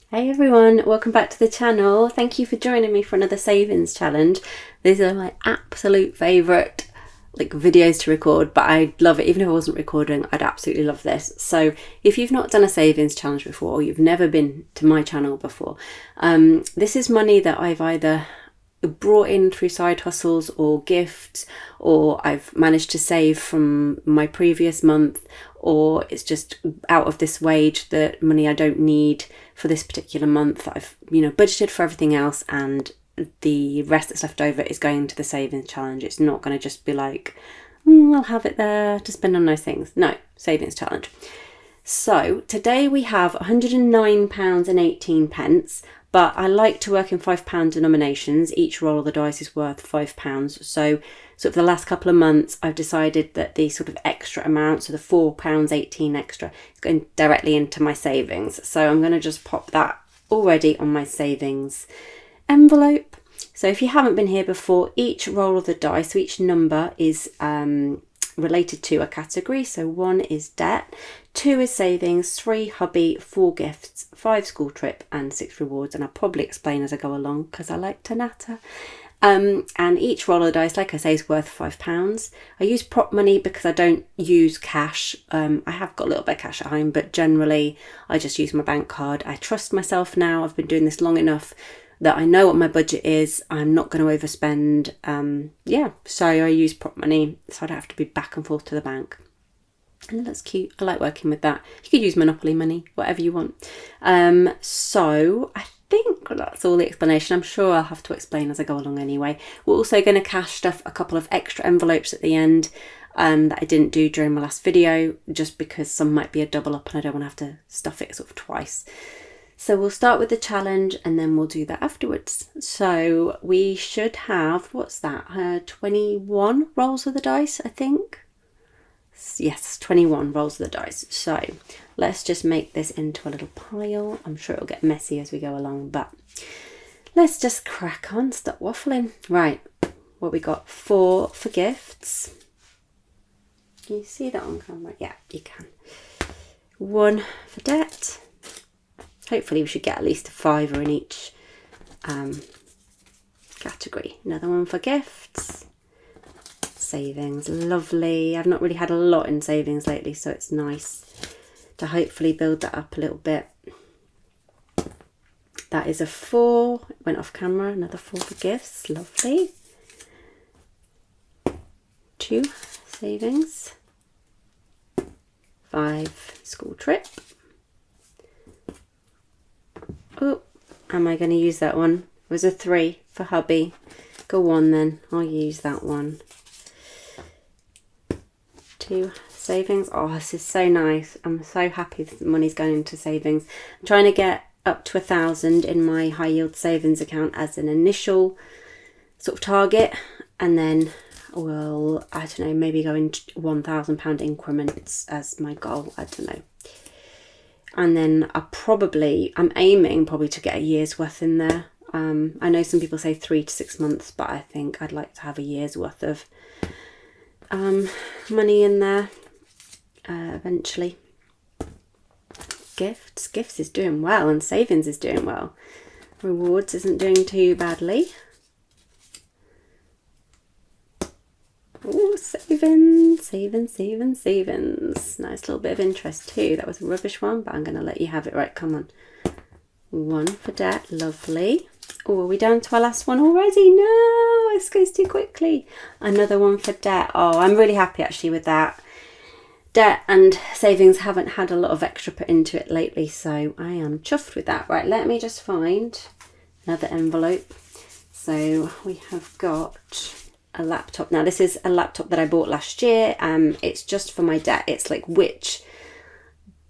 Hey everyone, welcome back to the channel. Thank you for joining me for another savings challenge. These are my absolute favourite videos to record, but I'd love it. Even if I wasn't recording, I'd absolutely love this. So if you've not done a savings challenge before, or you've never been to my channel before, this is money that I've either brought in through side hustles or gifts, or I've managed to save from my previous month, or it's just out of this wage, that money I don't need for this particular month. I've budgeted for everything else, and the rest that's left over is going to the savings challenge. It's not going to just be like, I'll have it there to spend on those things. No, savings challenge. So today we have £109.18, but I like to work in £5 denominations. Each roll of the dice is worth £5. So for the last couple of months, I've decided that the sort of extra amount, so the £4.18 extra, is going directly into my savings. So I'm going to just pop that already on my savings envelope. So if you haven't been here before, each roll of the dice, so each number is related to a category. So 1 is debt, 2 is savings, 3 hobby, 4 gifts, 5 school trip, and 6 rewards. And I'll probably explain as I go along because I like to natter. And each roll of the dice, like I say, is worth £5. I use prop money because I don't use cash. I have got a little bit of cash at home, but generally I just use my bank card. I trust myself now. I've been doing this long enough that I know what my budget is. I'm not going to overspend. So I use prop money so I don't have to be back and forth to the bank. And that's cute. I like working with that. You could use Monopoly money, whatever you want. So I think that's all the explanation. I'm sure I'll have to explain as I go along anyway. We're also going to cash stuff a couple of extra envelopes at the end that I didn't do during my last video, just because some might be a double up and I don't want to have to stuff it sort of twice. So we'll start with the challenge and then we'll do that afterwards. So we should have, 21 rolls of the dice, I think. Yes, 21 rolls of the dice. So let's just make this into a little pile. I'm sure it'll get messy as we go along, but let's just crack on, stop waffling. Right, what we got? 4 for gifts. Can you see that on camera? Yeah, you can. 1 for debt. Hopefully we should get at least a £5 in each category. Another 1 for gifts. Savings, lovely. I've not really had a lot in savings lately, so it's nice to hopefully build that up a little bit. That is a 4. It went off camera. Another 4 for gifts, lovely. 2 savings. 5 school trip. Oh, am I going to use that one? It was a 3 for hubby. Go on then, I'll use that one. 2 savings. Oh, this is so nice. I'm so happy that the money's going into savings. I'm trying to get up to 1,000 in my high yield savings account as an initial sort of target, and then we'll, I don't know, maybe go in £1,000 increments as my goal. I don't know. And then I'm aiming probably to get a year's worth in there. I know some people say 3 to 6 months, but I think I'd like to have a year's worth of money in there eventually. Gifts is doing well, and savings is doing well. Rewards isn't doing too badly. Oh, savings. Nice little bit of interest too. That was a rubbish one, but I'm going to let you have it. Right, come on. 1 for debt, lovely. Oh, are we down to our last one already? No, this goes too quickly. Another 1 for debt. Oh, I'm really happy actually with that. Debt and savings haven't had a lot of extra put into it lately, so I am chuffed with that. Right, let me just find another envelope. So we have got a laptop. Now this is a laptop that I bought last year. It's just for my debt. It's like, which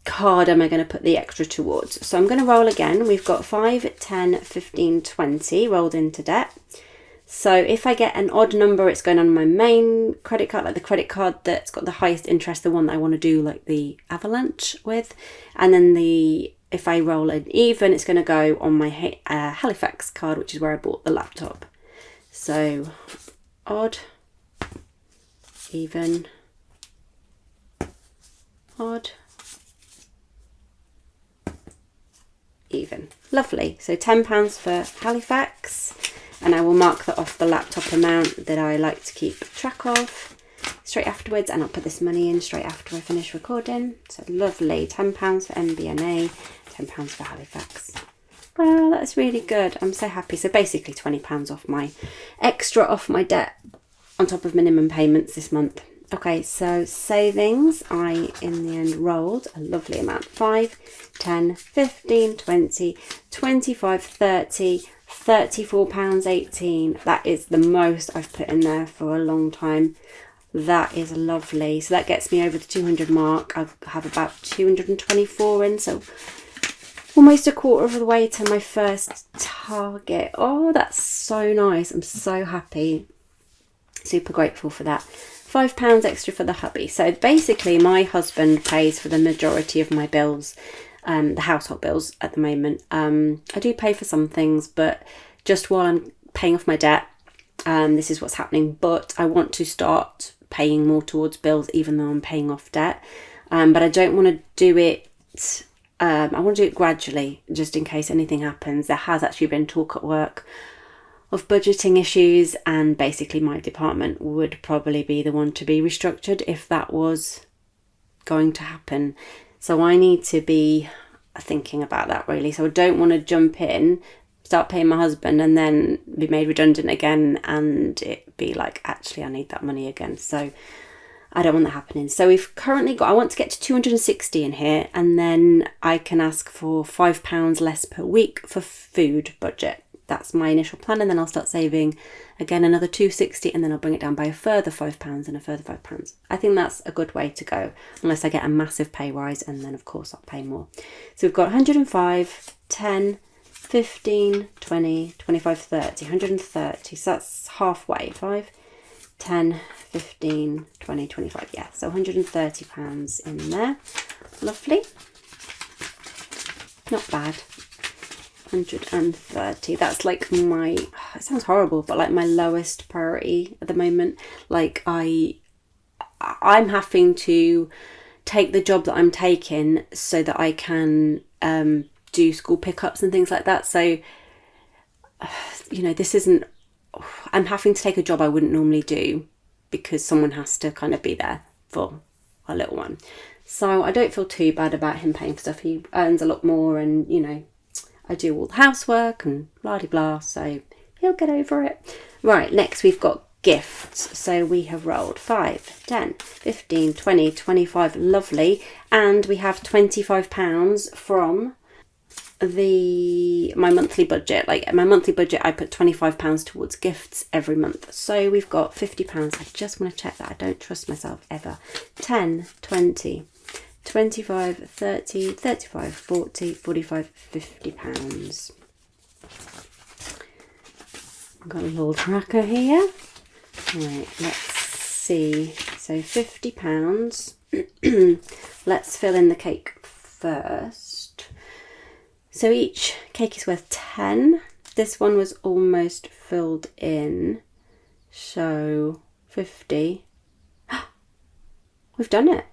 card am I going to put the extra towards? So I'm going to roll again. We've got 5, 10, 15, 20 rolled into debt. So if I get an odd number, it's going on my main credit card, like the credit card that's got the highest interest, the one that I want to do like the avalanche with. And then if I roll an even, it's going to go on my Halifax card, which is where I bought the laptop. So odd, even, odd, even. Lovely. So £10 for Halifax, and I will mark that off the laptop amount that I like to keep track of straight afterwards, and I'll put this money in straight after I finish recording. So lovely. £10 for MBNA, £10 for Halifax. Wow, that's really good. I'm so happy. So basically £20 off my extra off my debt on top of minimum payments this month. Okay, so savings, I in the end rolled a lovely amount. 5, 10, 15, 20, 25, 30, £34.18. That is the most I've put in there for a long time. That is lovely. So that gets me over the 200 mark. I have about 224 in, so almost a quarter of the way to my first target. Oh, that's so nice. I'm so happy. Super grateful for that. £5 extra for the hubby. So basically my husband pays for the majority of my bills, the household bills at the moment. I do pay for some things, but just while I'm paying off my debt, this is what's happening. But I want to start paying more towards bills even though I'm paying off debt. But I don't want to do it, I want to do it gradually, just in case anything happens. There has actually been talk at work of budgeting issues, and basically my department would probably be the one to be restructured if that was going to happen. So I need to be thinking about that really. So I don't want to jump in, start paying my husband, and then be made redundant again and it be like, actually I need that money again. So I don't want that happening. So we've currently got, I want to get to 260 in here, and then I can ask for £5 less per week for food budget. That's my initial plan, and then I'll start saving again another 260, and then I'll bring it down by a further £5 and a further £5. I think that's a good way to go, unless I get a massive pay rise, and then of course I'll pay more. So we've got 105, 10, 15, 20, 25, 30, 130. So that's halfway. 5, 10, 15, 20, 25. Yeah, so £130 in there. Lovely. Not bad. 130. That's like my, it sounds horrible, but like my lowest priority at the moment. Like I'm having to take the job that I'm taking so that I can do school pickups and things like that. So you know, this isn't, I'm having to take a job I wouldn't normally do because someone has to kind of be there for our little one. So I don't feel too bad about him paying for stuff. He earns a lot more, and you know, I do all the housework and blah de blah, so he'll get over it. Right, next we've got gifts. So we have rolled 5, 10, 15, 20, 25, lovely. And we have £25 from my monthly budget. Like my monthly budget, I put £25 towards gifts every month. So we've got £50. I just want to check that. I don't trust myself ever. 10, 20, 25, 30, 35, 40, 45, £50. I've got a little tracker here. Right, let's see. So £50. Let's fill in the cake first. So each cake is worth 10. This one was almost filled in. So 50. We've done it.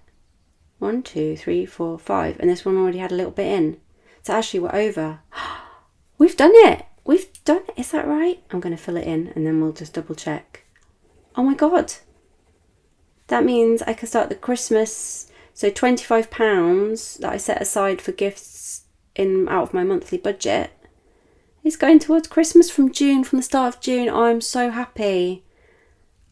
1, 2, 3, 4, 5. And this one already had a little bit in. So actually we're over. We've done it. We've done it. Is that right? I'm going to fill it in and then we'll just double check. Oh my God. That means I can start the Christmas. So £25 that I set aside for gifts out of my monthly budget is going towards Christmas from the start of June. Oh, I'm so happy.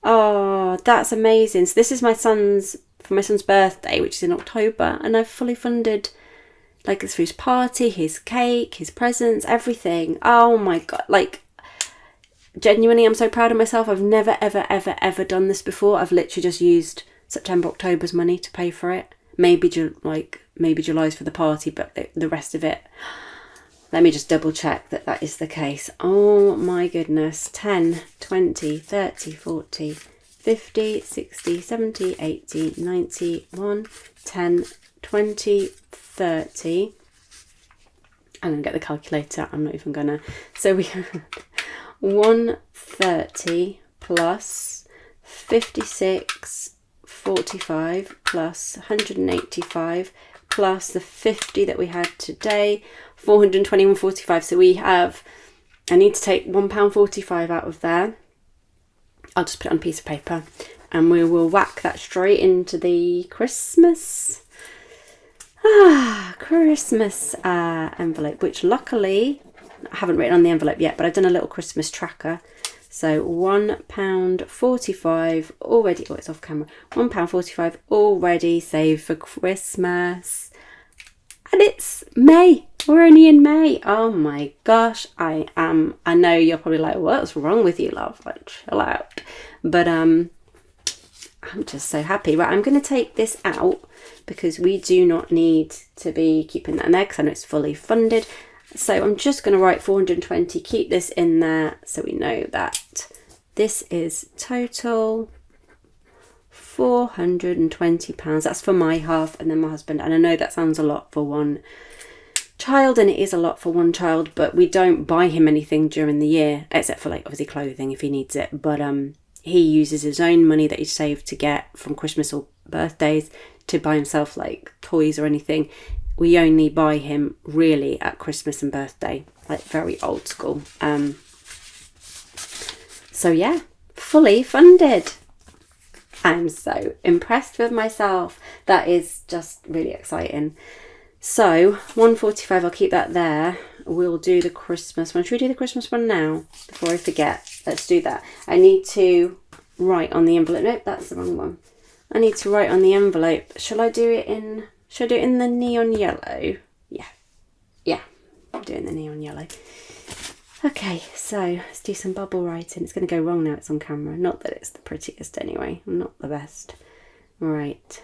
Oh, that's amazing. So this is for my son's birthday, which is in October, and I've fully funded like for his party, his cake, his presents, everything. Oh my God, like genuinely I'm so proud of myself. I've never ever done this before. I've literally just used September, October's money to pay for it. Maybe July's for the party, but the rest of it, let me just double check that is the case. Oh my goodness. 10, 20, 30, 40, 50, 60, 70, 80, 90, 1, 10, 20, 30. I'm going to get the calculator. I'm not even going to. So we have 130 plus 56, 45 plus 185 plus the 50 that we had today, 421.45. So we have, I need to take £1.45 out of there. I'll just put it on a piece of paper and we will whack that straight into the Christmas envelope, which luckily I haven't written on the envelope yet, but I've done a little Christmas tracker. So £1.45 already, oh, it's off camera, £1.45 already saved for Christmas. And it's May. We're only in May. Oh my gosh, I know you're probably like, what's wrong with you, love? Like, chill out. But I'm just so happy. Right, I'm going to take this out because we do not need to be keeping that in there because I know it's fully funded. So I'm just going to write 420, keep this in there so we know that this is total £420. That's for my half and then my husband. And I know that sounds a lot for one child, and it is a lot for one child, but we don't buy him anything during the year, except for like obviously clothing if he needs it. But he uses his own money that he saved to get from Christmas or birthdays to buy himself like toys or anything. We only buy him really at Christmas and birthday, like very old school. So yeah, fully funded. I'm so impressed with myself. That is just really exciting. So 145, I'll keep that there. We'll do the Christmas one. Should we do the Christmas one now before I forget? Let's do that. I need to write on the envelope. Nope, that's the wrong one. I need to write on the envelope. Should I do it in the neon yellow? Yeah, I'm doing the neon yellow. Okay, so let's do some bubble writing. It's going to go wrong now it's on camera. Not that it's the prettiest anyway. I'm not the best. Right.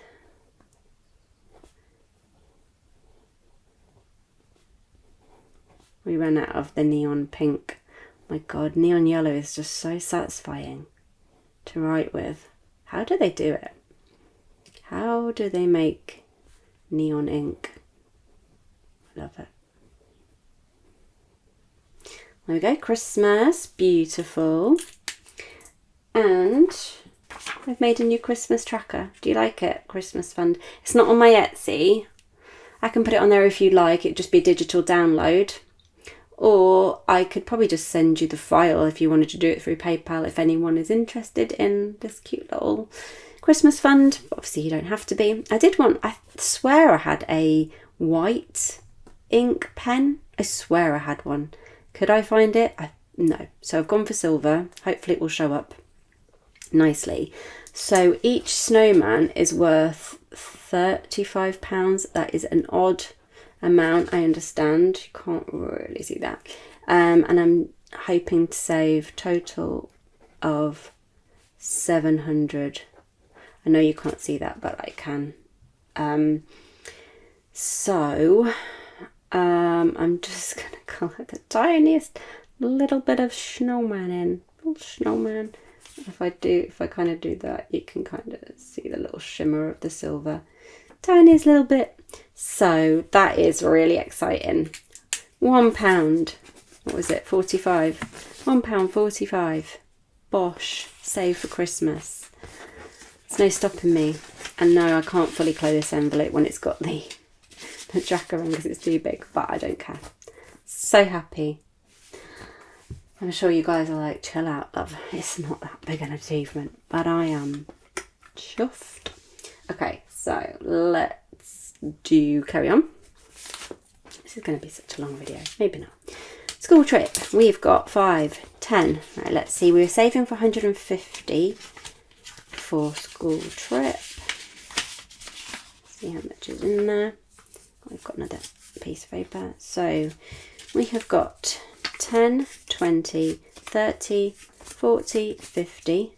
We ran out of the neon pink. My God, neon yellow is just so satisfying to write with. How do they do it? How do they make neon ink? I love it. There we go, Christmas, beautiful. And I've made a new Christmas tracker. Do you like it? Christmas Fund. It's not on my Etsy. I can put it on there if you like. It'd just be a digital download. Or I could probably just send you the file if you wanted to do it through PayPal, if anyone is interested in this cute little Christmas fund. Obviously you don't have to be. I swear I had a white ink pen. I swear I had one. Could I find it? No. So I've gone for silver. Hopefully it will show up nicely. So each snowman is worth £35. That is an odd amount, I understand. You can't really see that. And I'm hoping to save total of 700. I know you can't see that, but I can. I'm just going to colour the tiniest little bit of snowman in. Little snowman. If I kind of do that, you can kind of see the little shimmer of the silver. Tiniest little bit. So that is really exciting. £1. What was it? 45. £1.45. Bosh. Save for Christmas. There's no stopping me. And no, I can't fully close this envelope when it's got the tracker on because it's too big, but I don't care. So happy. I'm sure you guys are like, chill out, love. It's not that big an achievement, but I am chuffed. Okay, so let's carry on. This is going to be such a long video. Maybe not. School trip. We've got 5, 10. Right, let's see. We were saving for 150 for school trip. See how much is in there. We've got another piece of paper. So we have got 10, 20, 30, 40, 50,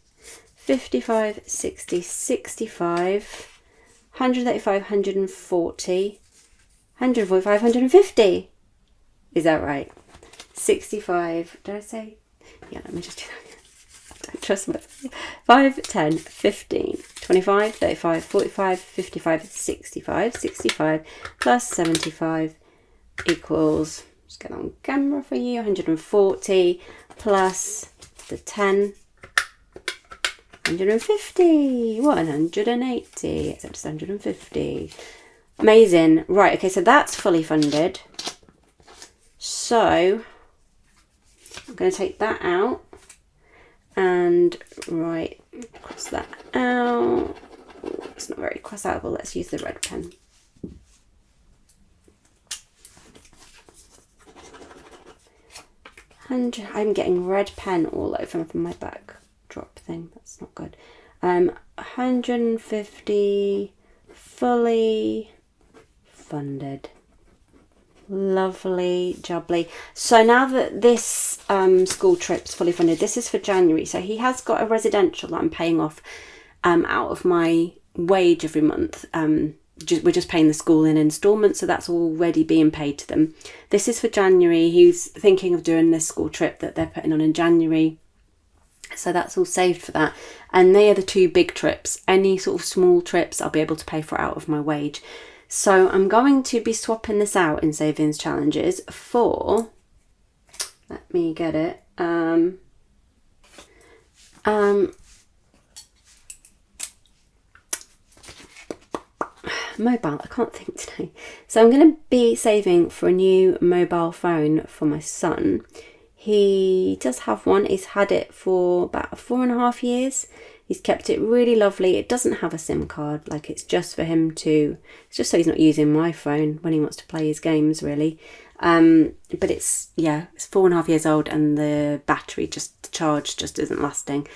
55, 60, 65, 135, 140, 145, 150. Is that right? 65. Did I say? Yeah, let me just do that again. I don't trust myself. 5, 10, 15, 25, 35, 45, 55, 65, 65 plus 75 equals, just get on camera for you, 140 plus the 10, 150, 180, except it's 150. Amazing. Right, okay, so that's fully funded. So I'm going to take that out and cross that out. It's not very cross outable. Let's use the red pen. And I'm getting red pen all over my backdrop thing. That's not good. 150 fully funded. Lovely jubbly. So now that this school trip's fully funded, this is for January. So he has got a residential that I'm paying off out of my wage every month. We're just paying the school in instalments, so that's already being paid to them. This is for January. He's thinking of doing this school trip that they're putting on in January. So that's all saved for that. And they are the two big trips. Any sort of small trips, I'll be able to pay for out of my wage. So I'm going to be swapping this out in Savings Challenges for, let me get it, mobile, I can't think today. So I'm going to be saving for a new mobile phone for my son. He does have one. He's had it for about 4.5 years. He's kept it really lovely. It doesn't have a SIM card, like it's just for him to, it's just so he's not using my phone when he wants to play his games, really. But it's 4.5 years old and the battery the charge just isn't lasting.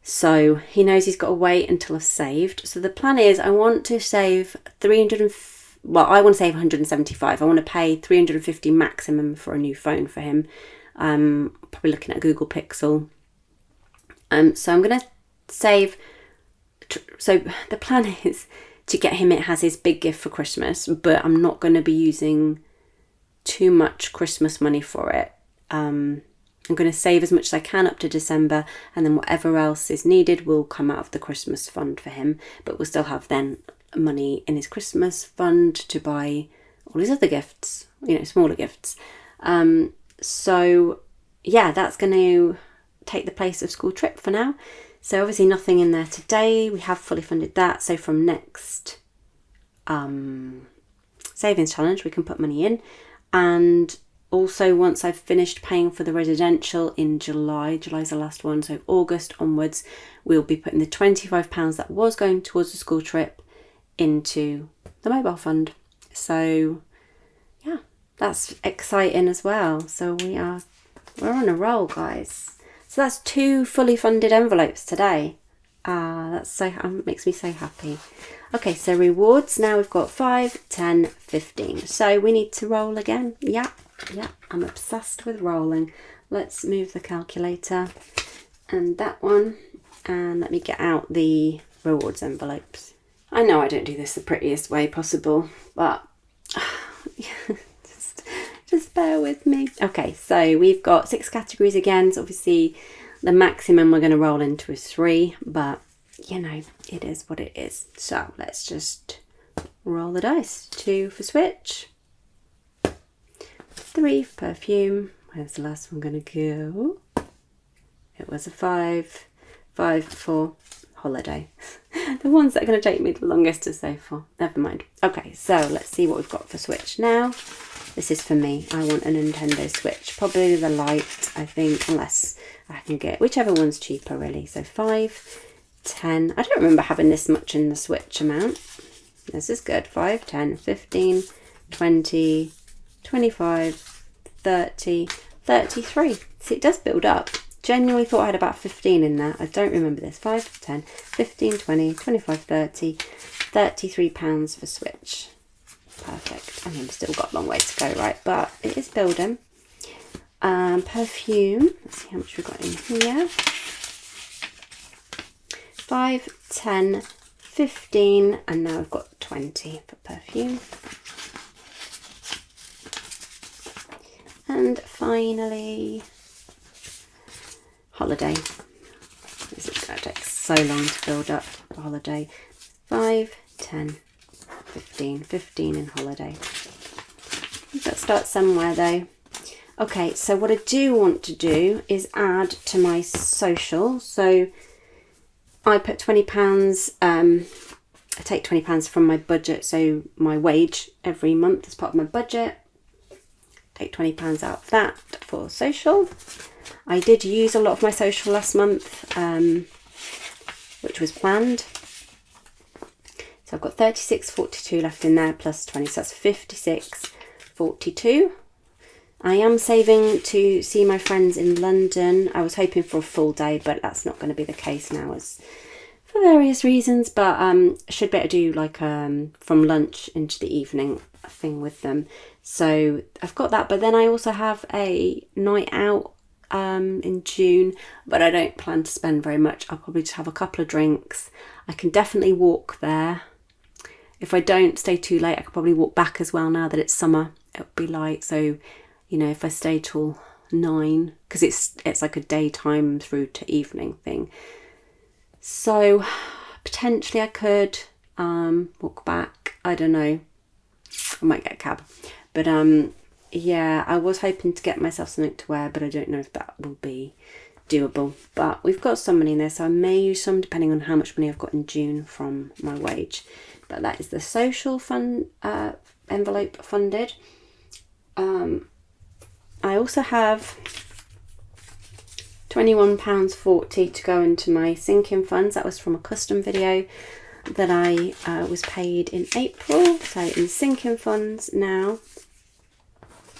So he knows he's got to wait until I've saved. So the plan is I want to save 175. I want to pay 350 maximum for a new phone for him. Probably looking at Google Pixel. So I'm going to save. So the plan is to get him, it has his big gift for Christmas, but I'm not going to be using too much Christmas money for it. I'm going to save as much as I can up to December, and then whatever else is needed will come out of the Christmas fund for him, but we'll still have then money in his Christmas fund to buy all his other gifts, smaller gifts. So yeah, that's going to take the place of school trip for now. So obviously nothing in there today. We have fully funded that. So from next savings challenge, we can put money in. And also once I've finished paying for the residential in July's the last one. So August onwards, we'll be putting the £25 that was going towards the school trip into the mobile fund. So yeah, that's exciting as well. So we're on a roll, guys. So that's 2 fully funded envelopes today. That's makes me so happy. Okay, so rewards. Now we've got 5, 10, 15. So we need to roll again. Yeah, I'm obsessed with rolling. Let's move the calculator and that one. And let me get out the rewards envelopes. I know I don't do this the prettiest way possible, but just bear with me. Okay, so we've got 6 categories again. So obviously the maximum we're going to roll into is 3, but it is what it is. So let's just roll the dice. 2 for Switch, 3 for perfume. Where's the last one going to go? It was a 5. 5 for holiday. The ones that are going to take me the longest to save for. Never mind. Okay, so let's see what we've got for Switch now. This is for me. I want a Nintendo Switch. Probably the Lite, I think, unless I can get whichever one's cheaper, really. So 5, 10. I don't remember having this much in the Switch amount. This is good. 5, 10, 15, 20, 25, 30, 33. See, it does build up. Genuinely thought I had about 15 in there. I don't remember this. 5, 10, 15, 20, 25, 30, 33 pounds for Switch. Perfect. I mean, we've still got a long way to go, right? But it is building. Perfume. Let's see how much we've got in here. 5, 10, 15, and now we've got 20 for perfume. And finally, holiday. This is going to take so long to build up the holiday. 5, 10, 15 in holiday. Let's start somewhere though. Okay, so what I do want to do is add to my social. So I put £20 I take £20 from my budget, so my wage every month as part of my budget. Take £20 out of that for social. I did use a lot of my social last month, which was planned. So I've got 36.42 left in there plus 20, so that's 56.42. I am saving to see my friends in London. I was hoping for a full day, but that's not going to be the case now, as for various reasons. But should be able to do like from lunch into the evening thing with them. So I've got that, but then I also have a night out in June, but I don't plan to spend very much. I'll probably just have a couple of drinks. I can definitely walk there. If I don't stay too late, I could probably walk back as well now that it's summer. It'll be light, so you know, if I stay till 9, because it's like a daytime through to evening thing. So potentially I could walk back. I don't know. I might get a cab. But yeah, I was hoping to get myself something to wear, but I don't know if that will be doable. But we've got some money in there, so I may use some depending on how much money I've got in June from my wage. But that is the social fund envelope funded. I also have £21.40 to go into my sinking funds. That was from a custom video that I was paid in April. So in sinking funds now,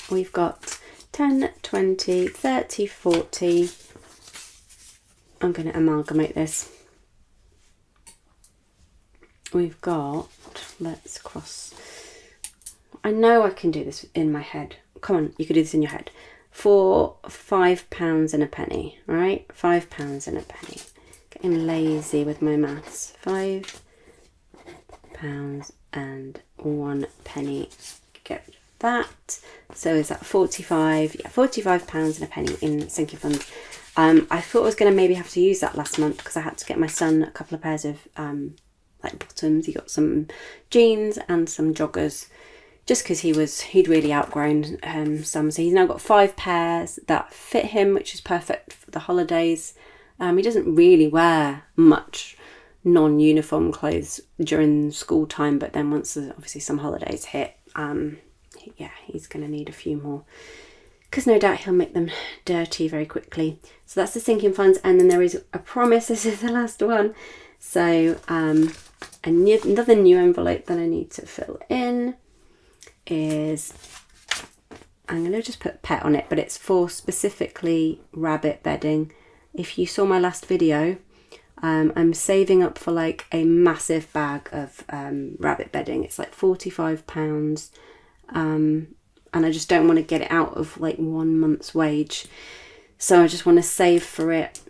we've got 10, 20, 30, 40. I'm going to amalgamate this. We've got, let's cross. I know I can do this in my head. Come on, you could do this in your head. For £5 and a penny, right? £5 and a penny. Getting lazy with my maths. £5 and 1 penny. Get that. So is that 45? Yeah, £45 and a penny in sinking funds. I thought I was going to maybe have to use that last month because I had to get my son a couple of pairs of like bottoms. He got some jeans and some joggers, just because he'd really outgrown some. So he's now got 5 pairs that fit him, which is perfect for the holidays. He doesn't really wear much non-uniform clothes during school time, but then once obviously some holidays hit, yeah, he's going to need a few more, because no doubt he'll make them dirty very quickly. So that's the sinking funds, and then there is a promise. This is the last one. So another new envelope that I need to fill in is, I'm going to just put pet on it, but it's for specifically rabbit bedding. If you saw my last video, I'm saving up for like a massive bag of rabbit bedding. It's like £45, and I just don't want to get it out of like 1 month's wage. So I just want to save for it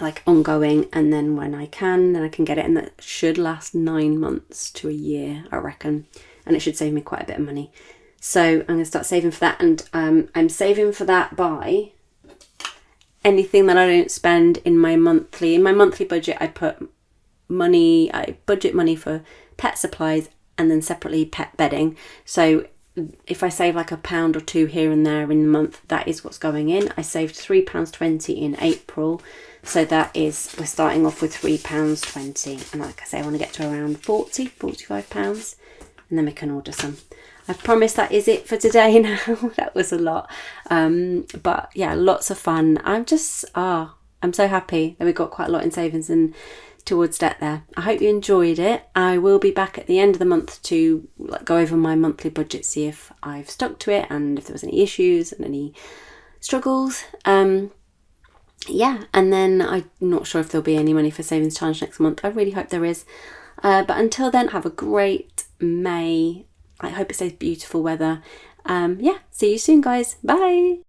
like ongoing, and then when I can, then I can get it, and that should last 9 months to a year, I reckon. And it should save me quite a bit of money. So I'm going to start saving for that, and I'm saving for that by anything that I don't spend in my monthly budget. I put money, I budget money for pet supplies and then separately pet bedding. So if I save like £1 or £2 here and there in the month, that is what's going in. I saved £3.20 in April. So that is, we're starting off with £3.20. And like I say, I want to get to around £45. And then we can order some. I promise that is it for today now. That was a lot. But yeah, lots of fun. I'm so happy that we got quite a lot in savings and towards debt there. I hope you enjoyed it. I will be back at the end of the month to go over my monthly budget, see if I've stuck to it and if there was any issues and any struggles. Yeah, and then I'm not sure if there'll be any money for savings challenge next month. I really hope there is. But until then, have a great May. I hope it stays beautiful weather. Yeah, see you soon, guys. Bye.